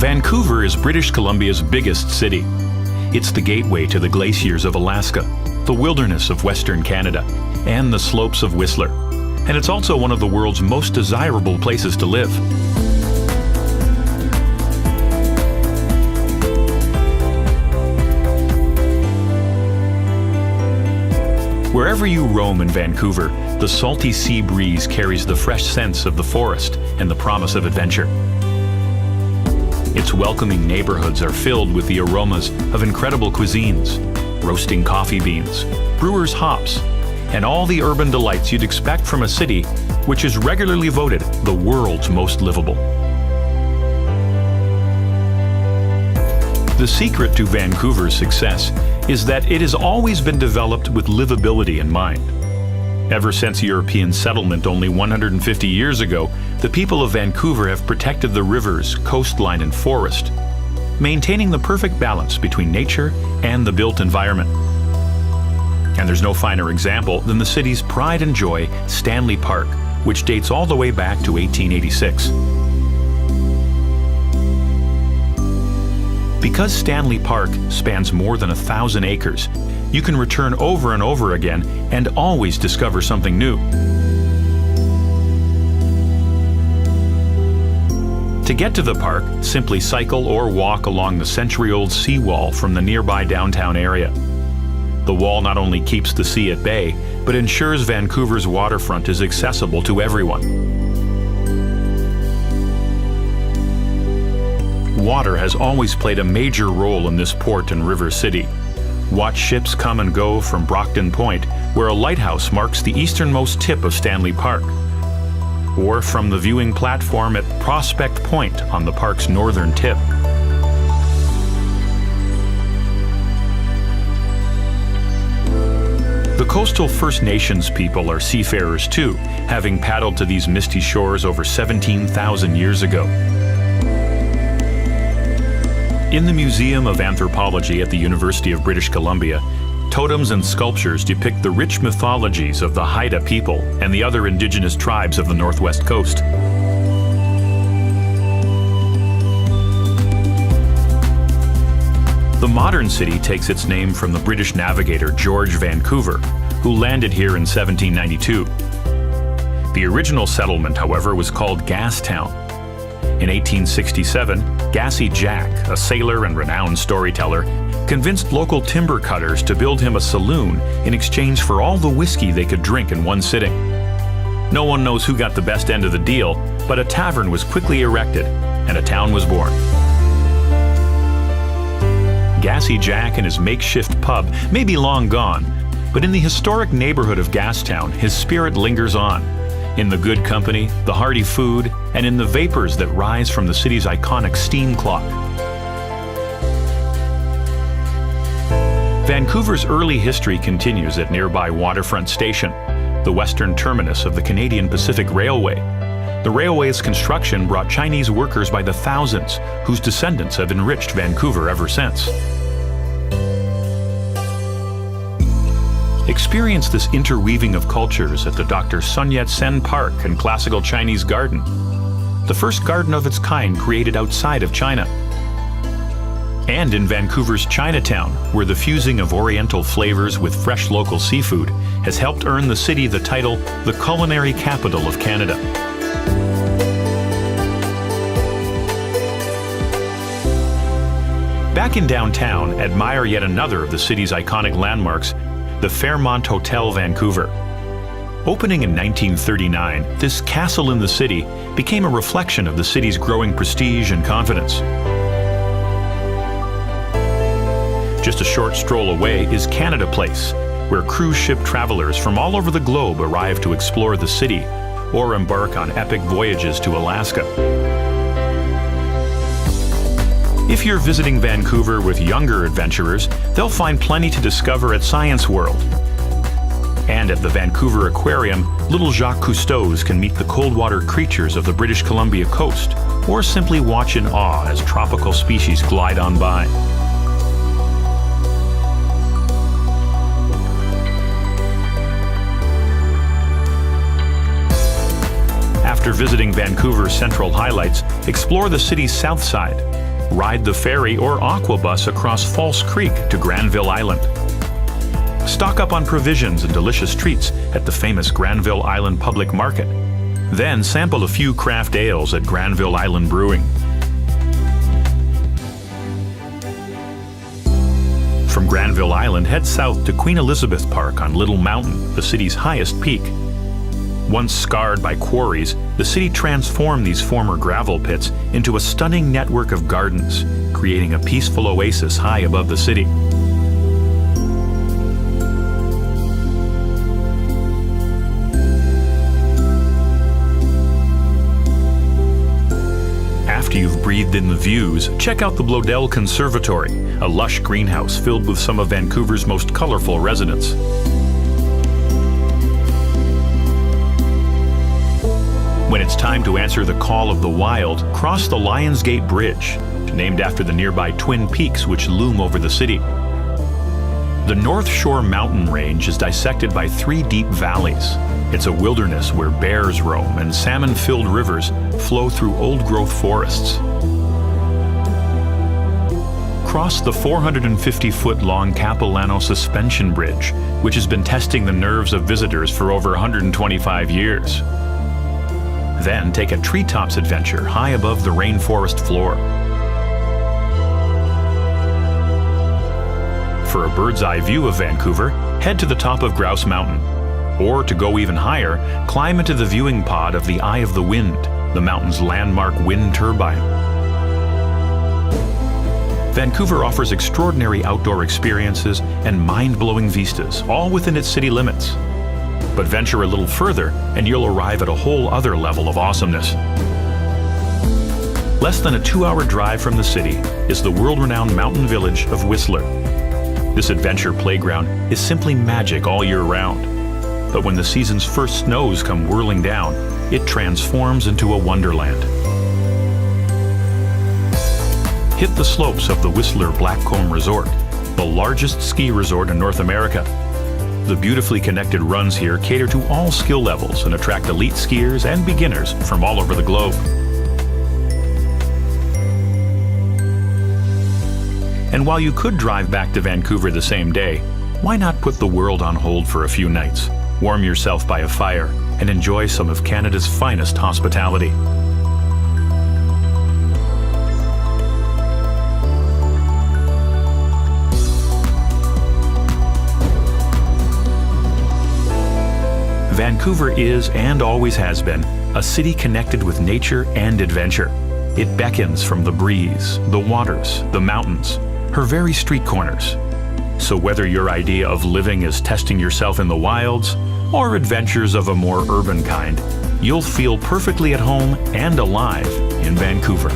Vancouver is British Columbia's biggest city. It's the gateway to the glaciers of Alaska, the wilderness of Western Canada, and the slopes of Whistler. And it's also one of the world's most desirable places to live. Wherever you roam in Vancouver, the salty sea breeze carries the fresh scents of the forest and the promise of adventure. Its welcoming neighborhoods are filled with the aromas of incredible cuisines, roasting coffee beans, brewers' hops, and all the urban delights you'd expect from a city which is regularly voted the world's most livable. The secret to Vancouver's success is that it has always been developed with livability in mind. Ever since European settlement only 150 years ago, the people of Vancouver have protected the rivers, coastline, and forest, maintaining the perfect balance between nature and the built environment. And there's no finer example than the city's pride and joy, Stanley Park, which dates all the way back to 1886. Because Stanley Park spans more than 1,000 acres, you can return over and over again and always discover something new. To get to the park, simply cycle or walk along the century-old seawall from the nearby downtown area. The wall not only keeps the sea at bay, but ensures Vancouver's waterfront is accessible to everyone. Water has always played a major role in this port and river city. Watch ships come and go from Brockton Point, where a lighthouse marks the easternmost tip of Stanley Park, or from the viewing platform at Prospect Point on the park's northern tip. The coastal First Nations people are seafarers too, having paddled to these misty shores over 17,000 years ago. In the Museum of Anthropology at the University of British Columbia, totems and sculptures depict the rich mythologies of the Haida people and the other indigenous tribes of the Northwest Coast. The modern city takes its name from the British navigator George Vancouver, who landed here in 1792. The original settlement, however, was called Gastown. In 1867, Gassy Jack, a sailor and renowned storyteller, convinced local timber cutters to build him a saloon in exchange for all the whiskey they could drink in one sitting. No one knows who got the best end of the deal, but a tavern was quickly erected and a town was born. Gassy Jack and his makeshift pub may be long gone, but in the historic neighborhood of Gastown, his spirit lingers on, in the good company, the hearty food, and in the vapors that rise from the city's iconic steam clock. Vancouver's early history continues at nearby Waterfront Station, the western terminus of the Canadian Pacific Railway. The railway's construction brought Chinese workers by the thousands, whose descendants have enriched Vancouver ever since. Experience this interweaving of cultures at the Dr. Sun Yat-sen Park and Classical Chinese Garden, the first garden of its kind created outside of China. And in Vancouver's Chinatown, where the fusing of Oriental flavors with fresh local seafood has helped earn the city the title, the culinary capital of Canada. Back in downtown, admire yet another of the city's iconic landmarks, the Fairmont Hotel Vancouver. Opening in 1939, this castle in the city became a reflection of the city's growing prestige and confidence. Just a short stroll away is Canada Place, where cruise ship travelers from all over the globe arrive to explore the city or embark on epic voyages to Alaska. If you're visiting Vancouver with younger adventurers, they'll find plenty to discover at Science World. And at the Vancouver Aquarium, little Jacques Cousteaus can meet the cold water creatures of the British Columbia coast, or simply watch in awe as tropical species glide on by. After visiting Vancouver's central highlights, explore the city's south side. Ride the ferry or aqua bus across False Creek to Granville Island. Stock up on provisions and delicious treats at the famous Granville Island Public Market. Then sample a few craft ales at Granville Island Brewing. From Granville Island, head south to Queen Elizabeth Park on Little Mountain, the city's highest peak. Once scarred by quarries, the city transformed these former gravel pits into a stunning network of gardens, creating a peaceful oasis high above the city. After you've breathed in the views, check out the Bloedel Conservatory, a lush greenhouse filled with some of Vancouver's most colorful residents. When it's time to answer the call of the wild, cross the Lions Gate Bridge, named after the nearby Twin Peaks which loom over the city. The North Shore mountain range is dissected by 3 deep valleys. It's a wilderness where bears roam and salmon-filled rivers flow through old-growth forests. Cross the 450-foot-long Capilano Suspension Bridge, which has been testing the nerves of visitors for over 125 years. Then take a treetops adventure high above the rainforest floor. For a bird's-eye view of Vancouver, head to the top of Grouse Mountain. Or to go even higher, climb into the viewing pod of the Eye of the Wind, the mountain's landmark wind turbine. Vancouver offers extraordinary outdoor experiences and mind-blowing vistas, all within its city limits. But venture a little further and you'll arrive at a whole other level of awesomeness. Less than a 2-hour drive from the city is the world-renowned mountain village of Whistler. This adventure playground is simply magic all year round. But when the season's first snows come whirling down, it transforms into a wonderland. Hit the slopes of the Whistler Blackcomb Resort, the largest ski resort in North America. The beautifully connected runs here cater to all skill levels and attract elite skiers and beginners from all over the globe. And while you could drive back to Vancouver the same day, why not put the world on hold for a few nights, warm yourself by a fire, and enjoy some of Canada's finest hospitality? Vancouver is, and always has been, a city connected with nature and adventure. It beckons from the breeze, the waters, the mountains, her very street corners. So whether your idea of living is testing yourself in the wilds, or adventures of a more urban kind, you'll feel perfectly at home and alive in Vancouver.